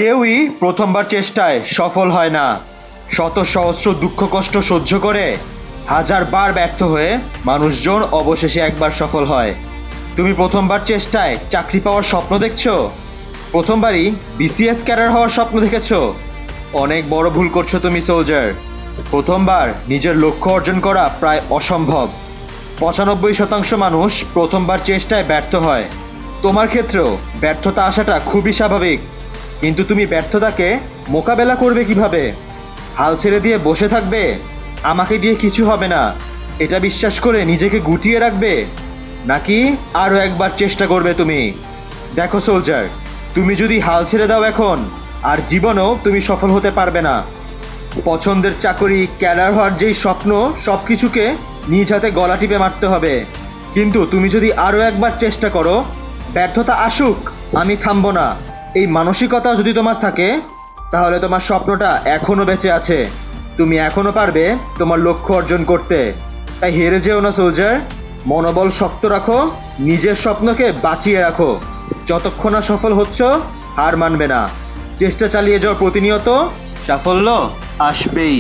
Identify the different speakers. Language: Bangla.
Speaker 1: কেউই প্রথমবার চেষ্টায় সফল হয় না। শত সহস্র দুঃখ কষ্ট সহ্য করে হাজার বার ব্যর্থ হয়ে মানুষজন অবশেষে একবার সফল হয়। তুমি প্রথমবার চেষ্টায় চাকরি পাওয়ার স্বপ্ন দেখছো, প্রথমবারই বিসিএস ক্যাডার হওয়ার স্বপ্ন দেখেছো। অনেক বড় ভুল করছো তুমি সোলজার। প্রথমবার নিজের লক্ষ্য অর্জন করা প্রায় অসম্ভব। 95% মানুষ প্রথমবার চেষ্টায় ব্যর্থ হয়। তোমার ক্ষেত্রেও ব্যর্থতা আসাটা খুবই স্বাভাবিক, কিন্তু তুমি ব্যর্থতাকে মোকাবেলা করবে কিভাবে? হাল ছেড়ে দিয়ে বসে থাকবে, আমাকে দিয়ে কিছু হবে না এটা বিশ্বাস করে নিজেকে গুটিয়ে রাখবে, নাকি আরও একবার চেষ্টা করবে তুমি? দেখো সোলজার, তুমি যদি হাল ছেড়ে দাও এখন, আর জীবনেও তুমি সফল হতে পারবে না। পছন্দের চাকরি, ক্যাডার হওয়ার যেই স্বপ্ন, সব কিছুকে নিজ হাতে গলা টিপে মারতে হবে। কিন্তু তুমি যদি আরও একবার চেষ্টা করো, ব্যর্থতা আসুক আমি থামবো না, এই মানসিকতা যদি তোমার থাকে, তাহলে তোমার স্বপ্নটা এখনও বেঁচে আছে। তুমি এখনও পারবে তোমার লক্ষ্য অর্জন করতে। তাই হেরে যেও না সোলজার, মনোবল শক্ত রাখো, নিজের স্বপ্নকে বাঁচিয়ে রাখো। যতক্ষণ না সফল হচ্ছ, হার মানবে না, চেষ্টা চালিয়ে যাও প্রতিনিয়ত, সাফল্য আসবেই।